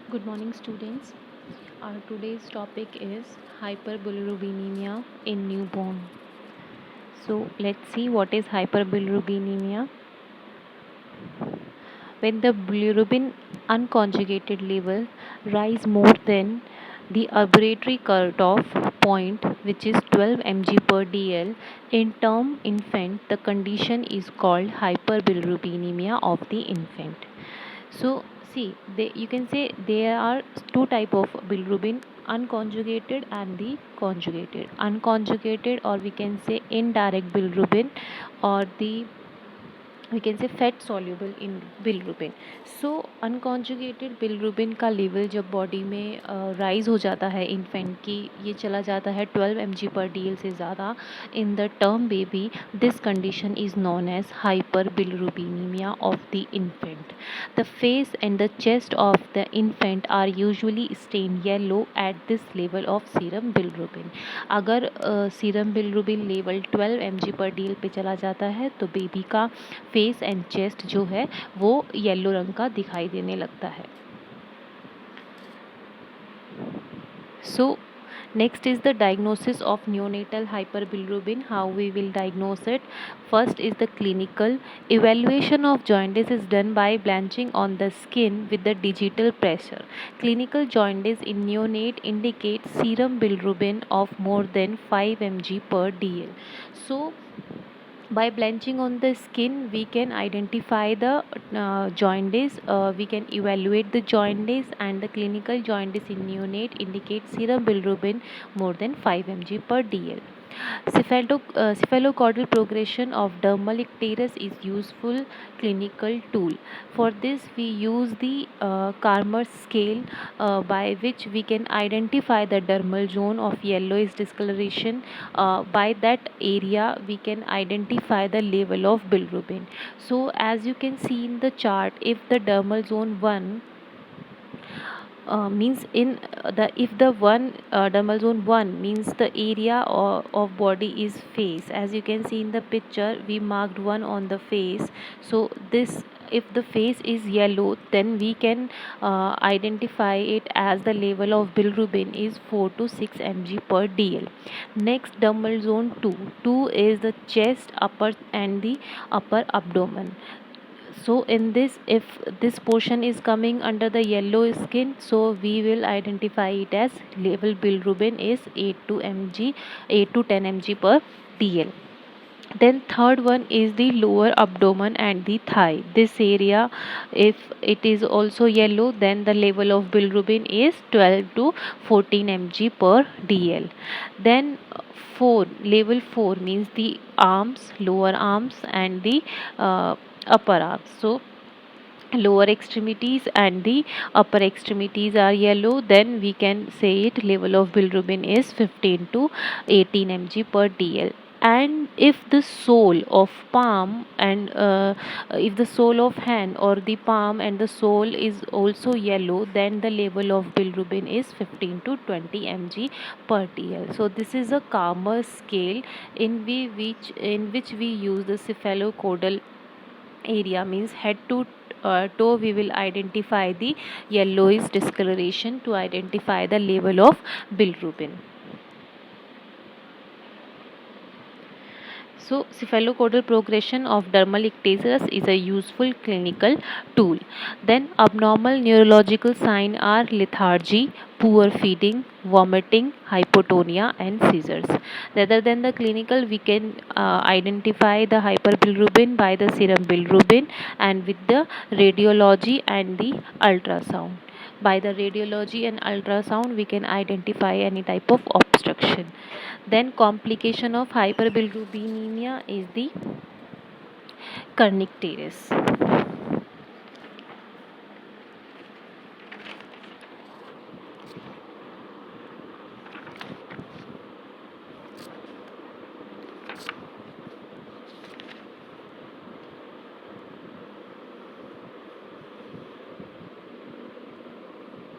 Good morning, students. Our today's topic is hyperbilirubinemia in newborn. So, let's see what is hyperbilirubinemia. When the bilirubin unconjugated level rise more than the arbitrary cutoff point, which is 12 mg per dl, in term infant, the condition is called hyperbilirubinemia of the infant. So see, you can say there are two type of bilirubin: unconjugated and the conjugated. Unconjugated, or we can say indirect bilirubin, or the we can say fat soluble in bilirubin. So unconjugated bilirubin का level जब body में rise हो जाता है infant की, ये चला जाता है 12 mg पर डीएल से ज़्यादा in the term baby, this condition is known as hyperbilirubinemia of the infant. The face and the chest of the infant are usually stain yellow at this level of serum bilirubin. अगर serum bilirubin level 12 mg पर dl पे चला जाता है तो baby का face and chest जो है वो येलो रंग का दिखाई देने लगता है. सो next is the diagnosis of neonatal hyperbilirubin. How we will diagnose it? First is the clinical evaluation of jaundice is done by blanching on the skin with the digital pressure. Clinical jaundice in neonate indicates serum bilirubin of more than 5 mg per dl. So by blanching on the skin we can identify the jaundice, we can evaluate the jaundice, and the clinical jaundice in neonate indicates serum bilirubin more than 5 mg per dl. Cephalocaudal progression of dermal icterus is useful clinical tool. For this we use the Karmer scale, by which we can identify the dermal zone of yellowish discoloration. By that area we can identify the level of bilirubin. So as you can see in the chart, if the dermal zone 1 means in the if the one dermal zone 1 means the area of body is face, as you can see in the picture we marked one on the face. So this, if the face is yellow, then we can identify it as the level of bilirubin is 4 to 6 mg per dl. Next, dermal zone 2 is the chest, upper and the upper abdomen. So in this, if this portion is coming under the yellow skin, so we will identify it as level bilirubin is 8 to 10 mg per dl. Then third one is the lower abdomen and the thigh. This area, if it is also yellow, then the level of bilirubin is 12 to 14 mg per dl. Then 4 level 4 means the arms, lower arms and the upper arms. So lower extremities and the upper extremities are yellow, then we can say it level of bilirubin is 15 to 18 mg per dl. And if the sole of palm and if the sole of hand or the palm and the sole is also yellow, then the level of bilirubin is 15 to 20 mg per dl. So this is a Karmer scale in which we use the cephalocaudal area, means head to toe, we will identify the yellowish discoloration to identify the level of bilirubin. So, cephalocaudal progression of dermal icterus is a useful clinical tool. Then, abnormal neurological signs are lethargy, poor feeding, vomiting, hypotonia, and seizures. Rather than the clinical, we can identify the hyperbilirubin by the serum bilirubin and with the radiology and the ultrasound. By the radiology and ultrasound, we can identify any type of obstruction. Then complication of hyperbilirubinemia is the kernicterus.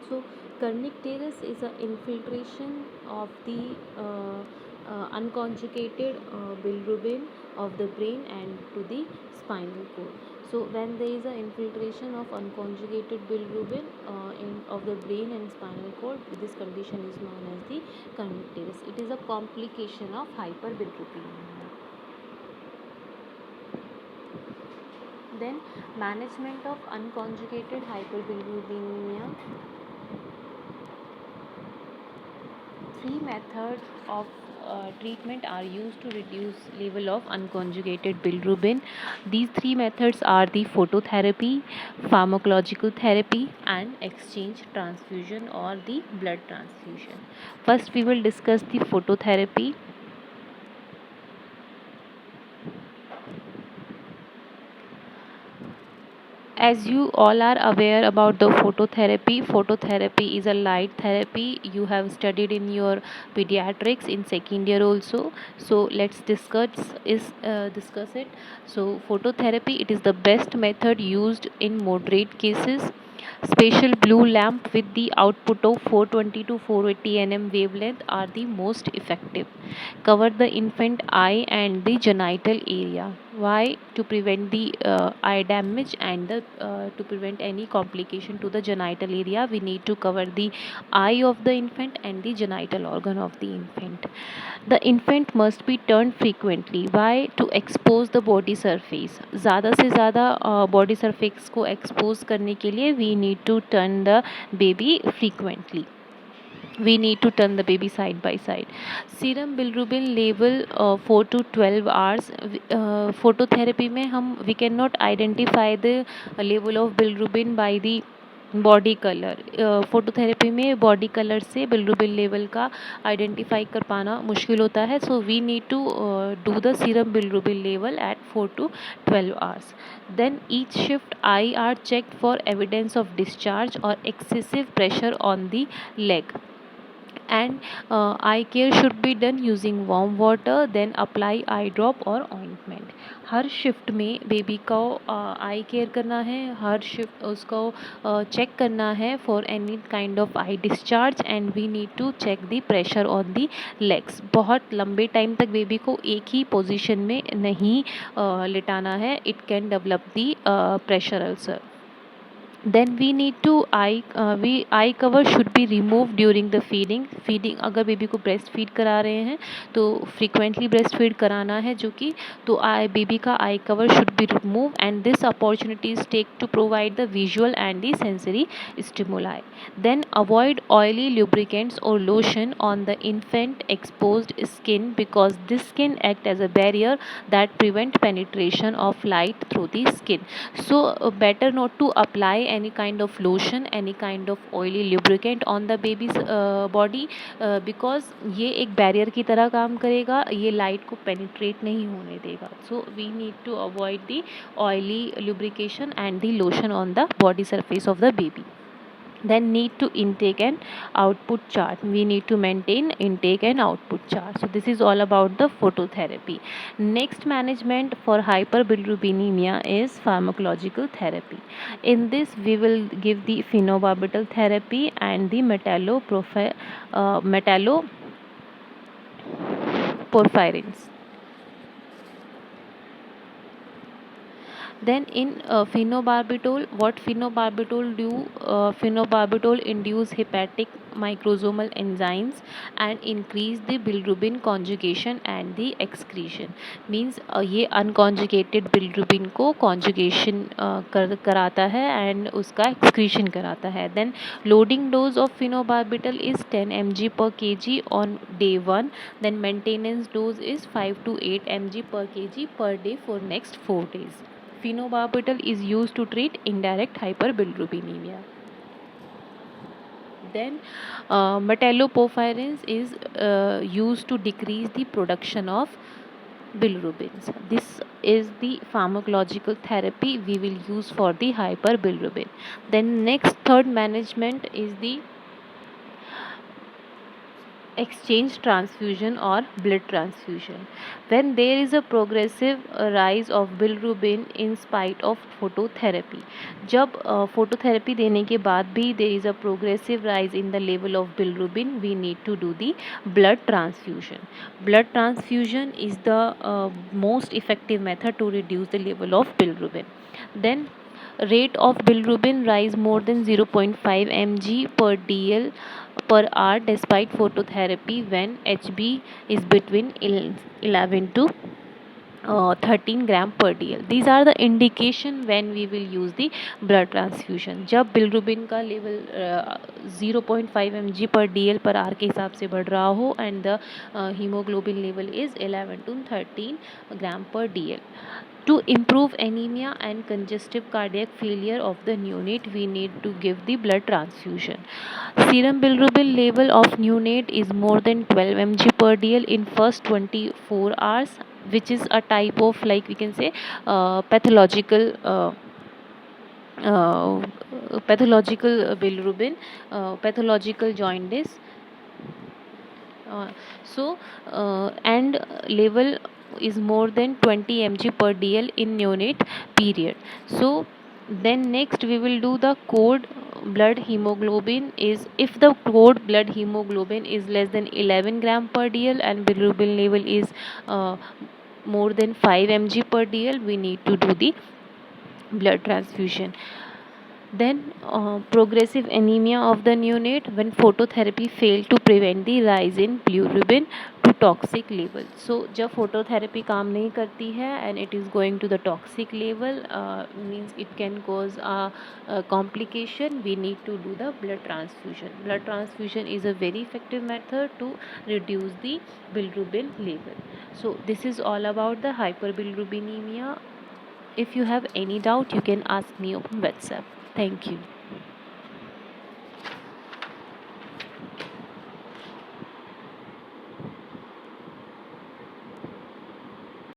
So kernicterus is an infiltration of the unconjugated bilirubin of the brain and to the spinal cord. So when there is an infiltration of unconjugated bilirubin of the brain and spinal cord, this condition is known as the conjunctivitis. It is a complication of hyperbilirubinemia. Then management of unconjugated hyperbilirubinemia. Three methods of treatment are used to reduce level of unconjugated bilirubin. These three methods are the phototherapy, pharmacological therapy, and exchange transfusion or the blood transfusion. First, we will discuss the phototherapy. As you all are aware about the phototherapy is a light therapy. You have studied in your pediatrics in second year also. So let's discuss it. So phototherapy, it is the best method used in moderate cases. Spatial blue lamp with the output of 420 to 480 nm wavelength are the most effective. Cover the infant eye and the genital area. Why? To prevent the eye damage and to prevent any complication to the genital area, we need to cover the eye of the infant and the genital organ of the infant. The infant must be turned frequently. Why? To expose the body surface. ज़्यादा से ज़्यादा body surface को expose करने के लिए we need to turn the baby frequently. We need to turn the baby side by side. Serum bilirubin level 4 to 12 hours. Phototherapy में हम we cannot identify the level of bilirubin by the body colour. Phototherapy में body colour से bilirubin level का identify कर पाना मुश्किल होता है. So we need to do the serum bilirubin level at 4 to 12 hours. Then each shift eye are checked for evidence of discharge or excessive pressure on the leg. And eye care should be done using warm water, then apply eye drop or ointment. Her shift में baby को आई care करना है. हर shift उसको check करना है for any kind of eye discharge and we need to check the pressure on the legs. बहुत लंबे time तक बेबी को एक ही पोजीशन में नहीं लिटाना है. It can develop the pressure ulcer. Then we need to eye cover should be removed during the feeding. अगर baby को ब्रेस्ट फीड करा रहे हैं तो फ्रीक्वेंटली ब्रेस्ट फीड कराना है जो कि तो बेबी का eye cover should be remove and this opportunity is take to provide the visual and the sensory stimuli. Then avoid oily lubricants or lotion on the infant exposed skin because this can act as a barrier that prevent penetration of light through the skin. So better not to apply any kind of lotion, any kind of oily lubricant on the baby's body because ये एक barrier की तरह काम करेगा. ये light को penetrate नहीं होने देगा. So we need to avoid the oily lubrication and the lotion on the body surface of the baby. Then need to intake and output chart. We need to maintain intake and output chart. So this is all about the phototherapy. Next management for hyperbilirubinemia is pharmacological therapy. In this we will give the phenobarbital therapy and the metalloporphyrins. Then in phenobarbital, what phenobarbital do? Phenobarbital induce hepatic microsomal enzymes and increase the bilirubin conjugation and the excretion. Means ये unconjugated bilirubin को conjugation कराता है and उसका excretion कराता है. Then loading dose of phenobarbital is 10 mg per kg on day 1. Then maintenance dose is 5 to 8 mg per kg per day for next 4 days. Phenobarbital is used to treat indirect hyperbilirubinemia. Then metalloporphyrins is used to decrease the production of bilirubins. This is the pharmacological therapy we will use for the hyperbilirubin. Then next third management is the exchange transfusion or blood transfusion. When there is a progressive rise of bilirubin in spite of phototherapy, जब phototherapy देने के बाद भी there is a progressive rise in the level of bilirubin, we need to do the blood transfusion. Blood transfusion is the most effective method to reduce the level of bilirubin. Then rate of bilirubin rise more than 0.5 mg per dl per hour despite phototherapy when HB is between 11 to 13 gram per dl. These are the indication when we will use the blood transfusion. जब bilirubin का level 0.5 mg per dl per hour के हिसाब से बढ़ रहा हो and the hemoglobin level is 11 to 13 gram per dl. To improve anemia and congestive cardiac failure of the neonate, we need to give the blood transfusion. Serum bilirubin level of neonate is more than 12 mg per dl in first 24 hours, which is a type of, like we can say, pathological uh, bilirubin, pathological jaundice. And level is more than 20 mg per dl in neonate period. So then next we will do the code blood hemoglobin. Is if the code blood hemoglobin is less than 11 gram per dl and bilirubin level is uh, more than 5 mg per dl, we need to do the blood transfusion. Then progressive anemia of the neonate when phototherapy failed to prevent the rise in bilirubin to toxic level. So जब phototherapy काम नहीं करती है and it is going to the toxic level, means it can cause a complication, we need to do the blood transfusion. Blood transfusion is a very effective method to reduce the bilirubin level. So this is all about the hyperbilirubinemia. If you have any doubt, you can ask me on WhatsApp. Thank you.